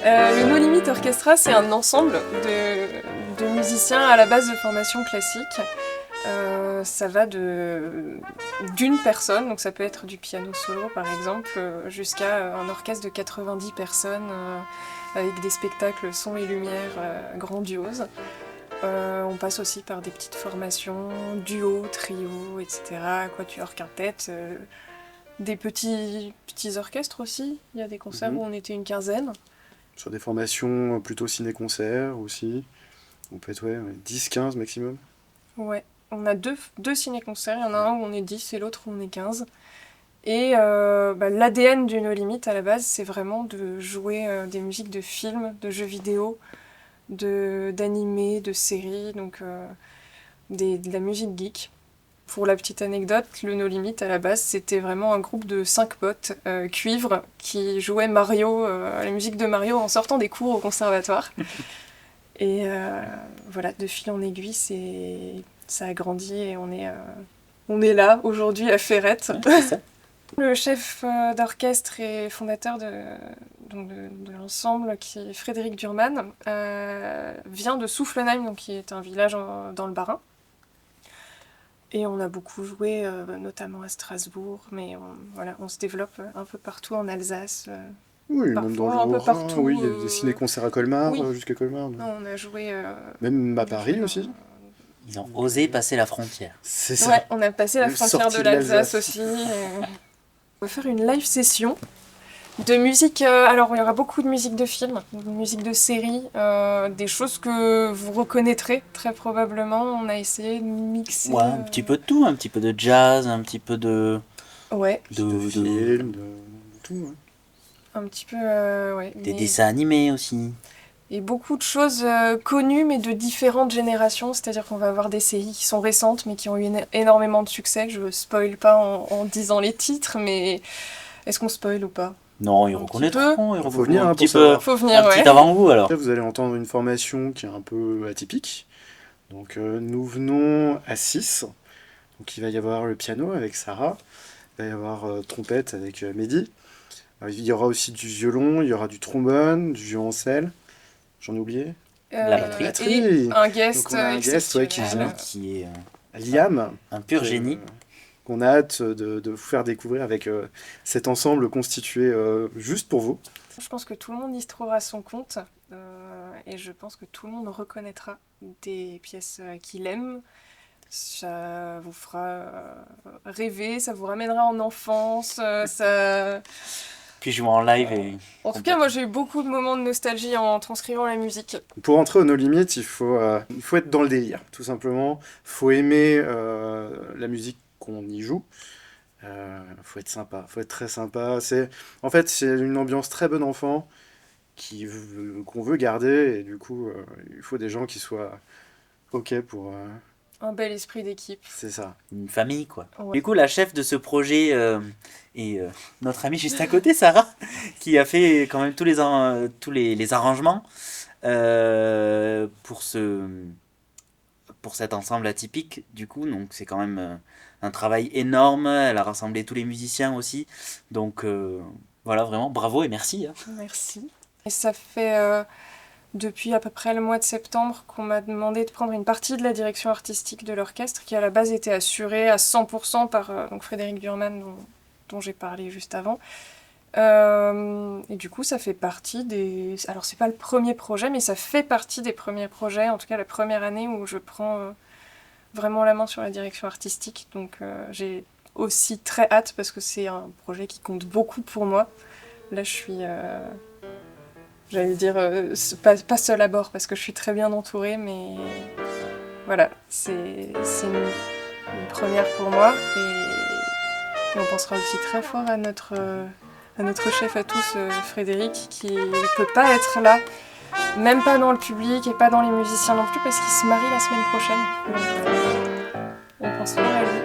Le No Limit Orchestra, c'est un ensemble de musiciens à la base de formation classique. Ça va d'une personne, donc ça peut être du piano solo par exemple, jusqu'à un orchestre de 90 personnes avec des spectacles son et lumière grandioses. On passe aussi par des petites formations, duo, trio, etc., quatuor, quintette, des petits orchestres aussi. Il y a des concerts où on était une quinzaine. Sur des formations plutôt ciné-concert aussi. On peut être 10-15 maximum. Ouais, on a deux ciné-concerts, il y en a un où on est 10 et l'autre où on est 15. Et l'ADN du No Limit à la base, c'est vraiment de jouer des musiques de films, de jeux vidéo, d'animés, de séries, donc de la musique geek. Pour la petite anecdote, le No Limit à la base, c'était vraiment un groupe de 5 potes cuivres qui jouaient Mario, la musique de Mario en sortant des cours au conservatoire. Et voilà, de fil en aiguille, ça a grandi et on est là aujourd'hui à Ferrette. Le chef d'orchestre et fondateur de l'ensemble, qui est Frédéric Durman, vient de Soufflenheim, donc qui est un village dans le Bas-Rhin. Et on a beaucoup joué, notamment à Strasbourg, mais on se développe un peu partout en Alsace. Oui, même dans le un peu Haut-Rhin, partout. oui, il y a des ciné-concerts à Colmar, Oui. jusqu'à Colmar. Mais... Non, on a joué... même à Paris aussi. Ils ont osé passer la frontière. C'est ça. Ouais, on a passé la Même frontière sorti de de l'Alsace l'Alsace. aussi. On va faire une live session de musique. Alors, il y aura beaucoup de musique de film, de musique de série, des choses que vous reconnaîtrez très probablement. On a essayé de mixer. Ouais, un petit peu de tout, un petit peu de jazz, un petit peu de. Ouais. De films, de tout. Hein. Un petit peu. Ouais. Des dessins animés aussi. Et beaucoup de choses connues, mais de différentes générations. C'est-à-dire qu'on va avoir des séries qui sont récentes, mais qui ont eu énormément de succès. Je ne spoil pas en disant les titres, mais est-ce qu'on spoil ou pas? Non, ils reconnaîtront. Faut venir un petit pour peu. savoir. Faut venir, Un petit avant-goût alors. Après, vous allez entendre une formation qui est un peu atypique. Donc, nous venons à 6. Donc, il va y avoir le piano avec Sarah. Il va y avoir trompette avec Mehdi. Il y aura aussi du violon, il y aura du trombone, du violoncelle. J'en ai oublié. La batterie. Et un guest, donc on a un guest qui vient. Qui est Liam. un pur génie. Qu'on a hâte de vous faire découvrir avec cet ensemble constitué juste pour vous. Je pense que tout le monde y se trouvera son compte et je pense que tout le monde reconnaîtra des pièces qu'il aime. Ça vous fera rêver, ça vous ramènera en enfance, ça... Puis jouer en live et... En tout cas, moi j'ai eu beaucoup de moments de nostalgie en transcrivant la musique. Pour entrer au No Limit, il faut être dans le délire, tout simplement. Il faut aimer la musique qu'on y joue. Faut être sympa, faut être très sympa. En fait, c'est une ambiance très bon enfant qu'on veut garder, et du coup, il faut des gens qui soient OK pour... Un bel esprit d'équipe. C'est ça. Une famille, quoi. Ouais. Du coup, la chef de ce projet est notre amie juste à côté, Sarah, qui a fait quand même tous les arrangements pour cet ensemble atypique, du coup. Donc, c'est quand même un travail énorme. Elle a rassemblé tous les musiciens aussi. Donc, voilà, vraiment, bravo et merci. Hein. Merci. Et ça fait... depuis à peu près le mois de septembre qu'on m'a demandé de prendre une partie de la direction artistique de l'orchestre qui à la base était assurée à 100% par donc Frédéric Durman dont j'ai parlé juste avant. Et du coup ça fait partie des... Alors c'est pas le premier projet mais ça fait partie des premiers projets, en tout cas la première année où je prends vraiment la main sur la direction artistique. Donc j'ai aussi très hâte parce que c'est un projet qui compte beaucoup pour moi. Là je suis... J'allais dire pas seule à bord parce que je suis très bien entourée, mais voilà, c'est une première pour moi et on pensera aussi très fort à notre chef à tous, Frédéric, qui ne peut pas être là, même pas dans le public et pas dans les musiciens non plus parce qu'il se marie la semaine prochaine. Donc on pense fort à lui.